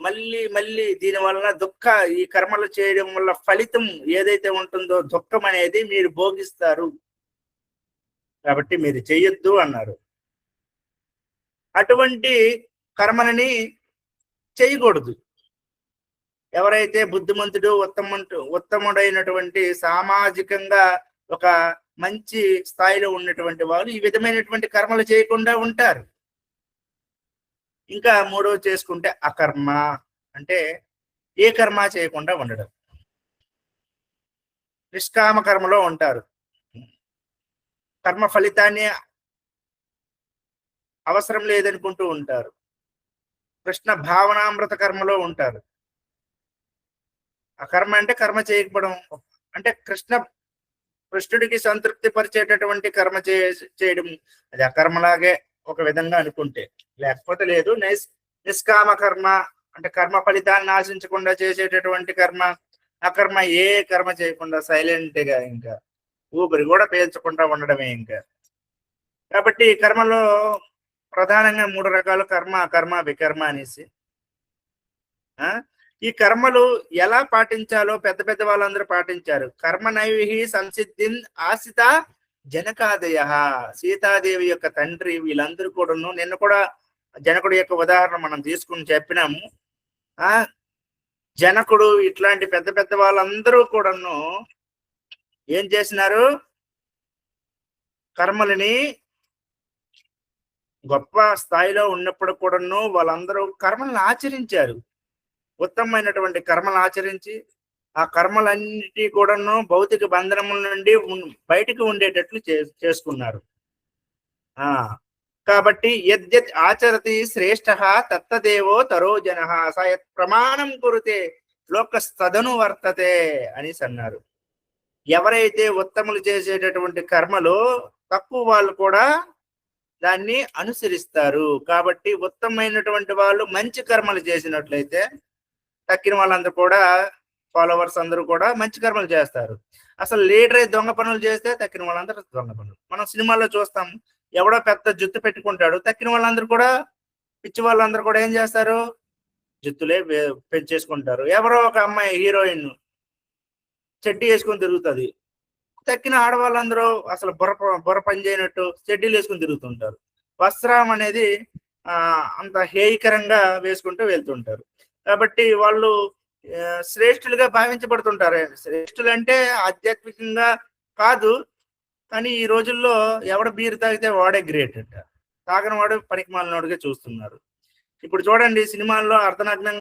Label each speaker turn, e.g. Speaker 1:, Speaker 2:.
Speaker 1: మళ్ళీ మళ్ళీ దీని వలన ఈ కర్మలు చేయడం వల్ల ఫలితం ఏదైతే ఉంటుందో దుఃఖం అనేది మీరు భోగిస్తారు, కాబట్టి మీరు చెయ్యొద్దు అన్నారు. అటువంటి కర్మలని చేయకూడదు. ఎవరైతే బుద్ధిమంతుడు ఉత్తముడైనటువంటి సామాజికంగా ఒక మంచి స్థాయిలో ఉన్నటువంటి వాళ్ళు ఈ విధమైనటువంటి కర్మలు చేయకుండా ఉంటారు. ఇంకా మూడవ చేసుకుంటే అకర్మ, అంటే ఏ కర్మ చేయకుండా ఉండడం, నిష్కామ కర్మలో ఉంటారు. కర్మ ఫలితాన్ని అవసరం లేదనుకుంటూ ఉంటారు. కృష్ణ భావనామృత కర్మలో ఉంటారు. ఆ కర్మ అంటే కర్మ చేయకపోవడం, అంటే కృష్ణుడికి సంతృప్తి పరిచేటటువంటి కర్మ చేయడం, అది అకర్మలాగే ఒక విధంగా అనుకుంటే, లేకపోతే లేదు. నిష్కామ కర్మ అంటే కర్మ ఫలితాన్ని ఆశించకుండా చేసేటటువంటి కర్మ. ఆ కర్మ ఏ కర్మ చేయకుండా సైలెంట్ గా ఇంకా ఊపిరి కూడా పీల్చకుండా ఉండడమే ఇంకా. కాబట్టి కర్మలో ప్రధానంగా 3 రకాల కర్మ, అకర్మ, వికర్మ అనేసి. ఈ కర్మలు ఎలా పాటించాలో పెద్ద వాళ్ళందరూ పాటించారు. కర్మ నైవిహి సంసిద్ధిన్ ఆసిత జనకాదయ, సీతాదేవి యొక్క తండ్రి వీళ్ళందరూ కూడాను. నిన్న కూడా జనకుడు యొక్క ఉదాహరణ మనం తీసుకుని చెప్పినాము. జనకుడు ఇట్లాంటి పెద్ద వాళ్ళందరూ కూడాను ఏం చేసినారు, కర్మలని గొప్ప స్థాయిలో ఉన్నప్పుడు కూడాను వాళ్ళందరూ కర్మలను ఆచరించారు. ఉత్తమమైనటువంటి కర్మలు ఆచరించి ఆ కర్మలన్నిటి కూడాను భౌతిక బంధనముల నుండి బయటికి ఉండేటట్లు చేసుకున్నారు. కాబట్టి యద్యత్ ఆచరతి శ్రేష్ఠ తత్తదేవో తరో జన సయత్ ప్రమాణం కురుతే లోకస్తదను వర్తతే అనేసి అన్నారు. ఎవరైతే ఉత్తములు చేసేటటువంటి కర్మలు తక్కువ వాళ్ళు కూడా దాన్ని అనుసరిస్తారు. కాబట్టి ఉత్తమమైనటువంటి వాళ్ళు మంచి కర్మలు చేసినట్లయితే తక్కిన వాళ్ళందరూ కూడా, ఫాలోవర్స్ అందరూ కూడా మంచి కర్మలు చేస్తారు. అసలు లీడర్ దొంగ పనులు చేస్తే తక్కిన వాళ్ళందరూ దొంగ పనులు. మనం సినిమాల్లో చూస్తాం, ఎవడో పెద్ద జుత్తు పెట్టుకుంటాడు, తక్కిన వాళ్ళందరూ కూడా, పిచ్చి వాళ్ళందరూ కూడా ఏం చేస్తారు, జుత్తులే పెంచేసుకుంటారు. ఎవరో ఒక అమ్మాయి హీరోయిన్ చెడ్డీ వేసుకొని తిరుగుతుంది, తక్కిన ఆడవాళ్ళందరూ అసలు బుర్ర పని చేయనట్టు చెడ్డీలు వేసుకుని తిరుగుతుంటారు. వస్త్రం అనేది అంత హేయకరంగా వేసుకుంటూ వెళ్తుంటారు. కాబట్టి వాళ్ళు శ్రేష్ఠులుగా భావించబడుతుంటారు. శ్రేష్ఠులు అంటే ఆధ్యాత్మికంగా కాదు, కానీ ఈ రోజుల్లో ఎవడ బీరు తాగితే వాడే గ్రేట్ అంట, తాగని వాడు పనికి మాలినోడుగా చూస్తున్నారు. ఇప్పుడు చూడండి, సినిమాల్లో అర్ధనగ్నంగా